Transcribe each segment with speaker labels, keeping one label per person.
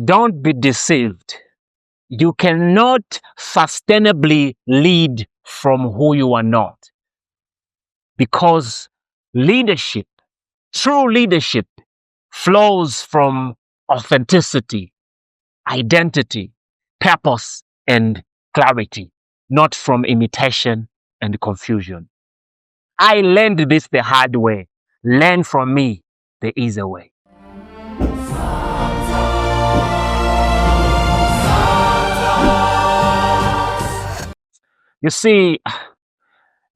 Speaker 1: Don't be deceived. You cannot sustainably lead from who you are not, because leadership, true leadership, flows from authenticity, identity, purpose, and clarity, not from imitation and confusion. I learned this the hard way. Learn from me the easy way. You see,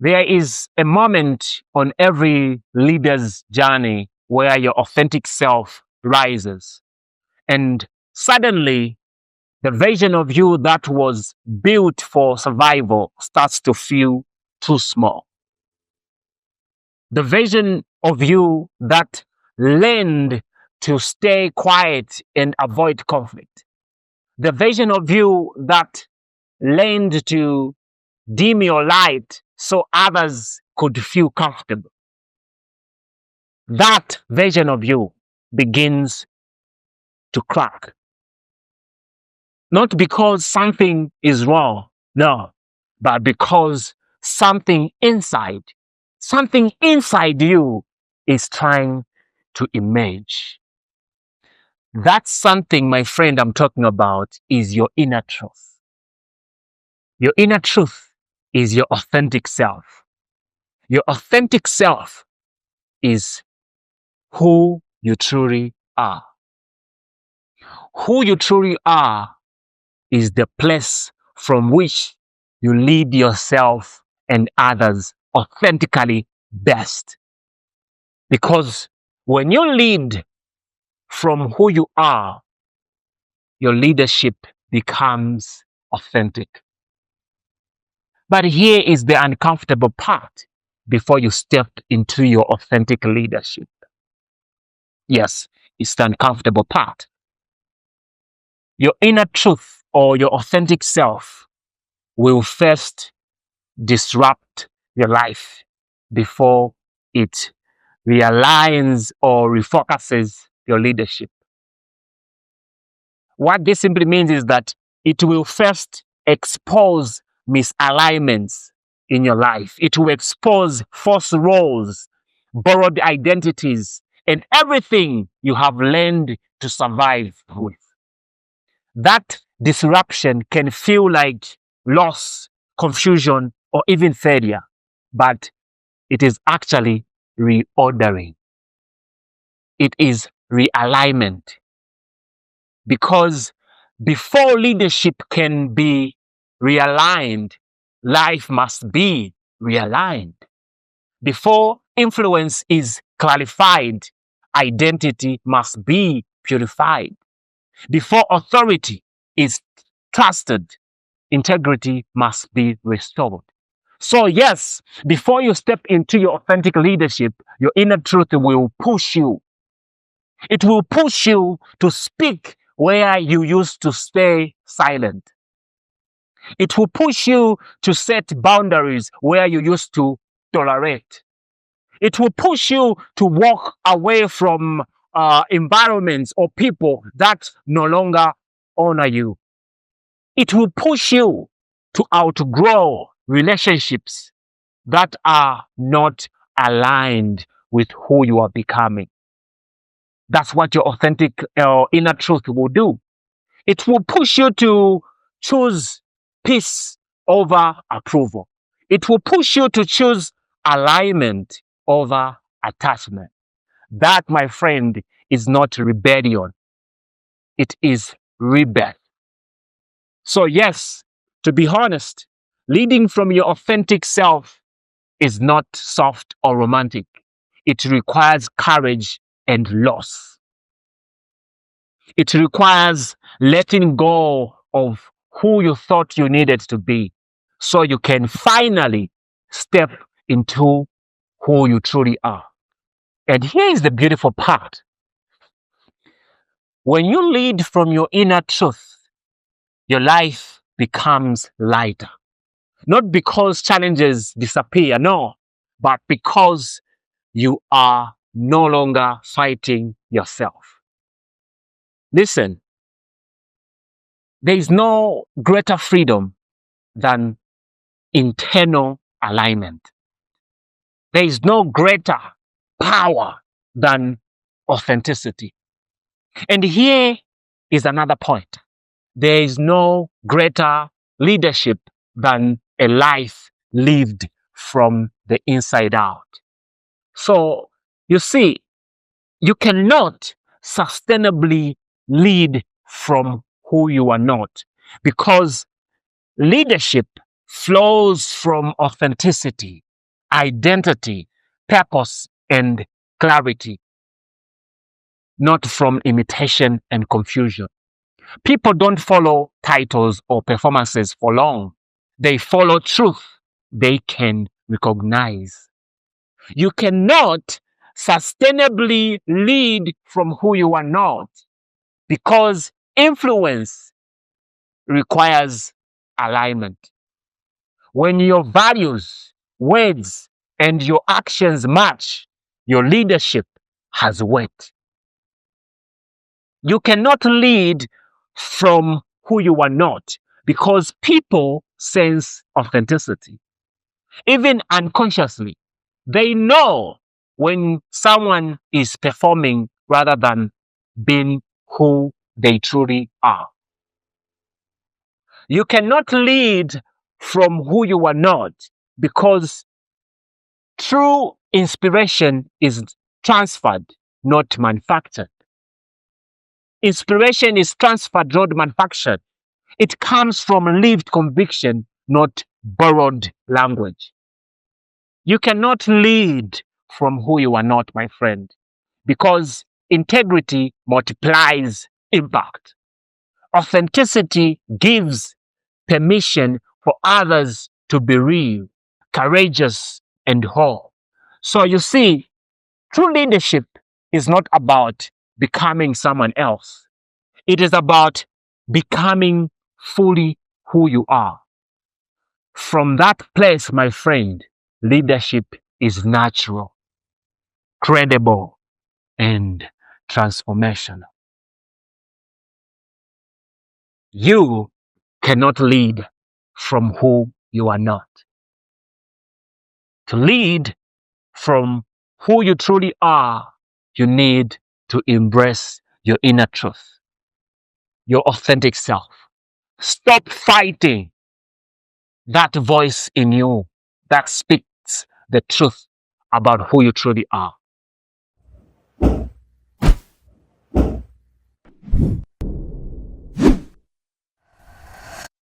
Speaker 1: there is a moment on every leader's journey where your authentic self rises, and suddenly the version of you that was built for survival starts to feel too small. The version of you that learned to stay quiet and avoid conflict. The version of you that learned to dim your light so others could feel comfortable. That version of you begins to crack. Not because something is wrong, no, but because something inside you is trying to emerge. That something, my friend, I'm talking about is your inner truth. Your inner truth is your authentic self. Your authentic self is who you truly are. Who you truly are is the place from which you lead yourself and others authentically best. Because when you lead from who you are, your leadership becomes authentic. But here is the uncomfortable part before you step into your authentic leadership. Yes, it's the uncomfortable part. Your inner truth or your authentic self will first disrupt your life before it realigns or refocuses your leadership. What this simply means is that it will first expose misalignments in your life. It will expose false roles, borrowed identities, and everything you have learned to survive with. That disruption can feel like loss, confusion, or even failure, but it is actually reordering. It is realignment. Because before leadership can be realigned, life must be realigned. Before influence is clarified, identity must be purified. Before authority is trusted, integrity must be restored. So, yes, before you step into your authentic leadership, your inner truth will push you. It will push you to speak where you used to stay silent. It will push you to set boundaries where you used to tolerate. It will push you to walk away from environments or people that no longer honor you. It will push you to outgrow relationships that are not aligned with who you are becoming. That's what your authentic inner truth will do. It will push you to choose peace over approval. It will push you to choose alignment over attachment. That, my friend, is not rebellion. It is rebirth. So, yes, to be honest, leading from your authentic self is not soft or romantic. It requires courage and loss. It requires letting go of who you thought you needed to be so you can finally step into who you truly are. And here is the beautiful part. When you lead from your inner truth, your life becomes lighter. Not because challenges disappear, no, but because you are no longer fighting yourself. Listen, There is no greater freedom than internal alignment. There is no greater power than authenticity. And here is another point. There is no greater leadership than a life lived from the inside out. So, you see, you cannot sustainably lead from who you are not, because leadership flows from authenticity, identity, purpose, and clarity, not from imitation and confusion. People don't follow titles or performances for long. They follow truth they can recognize. You cannot sustainably lead from who you are not, because influence requires alignment. When your values, words, and your actions match, your leadership has weight. You cannot lead from who you are not, because people sense authenticity. Even unconsciously, they know when someone is performing rather than being who they truly are. You cannot lead from who you are not, because true inspiration is transferred, not manufactured. Inspiration is transferred, not manufactured. It comes from lived conviction, not borrowed language. You cannot lead from who you are not, my friend, because integrity multiplies impact. Authenticity gives permission for others to be real, courageous, and whole. So you see, true leadership is not about becoming someone else. It is about becoming fully who you are. From that place, my friend, leadership is natural, credible, and transformational. You cannot lead from who you are not. To lead from who you truly are, you need to embrace your inner truth, your authentic self. Stop fighting that voice in you that speaks the truth about who you truly are.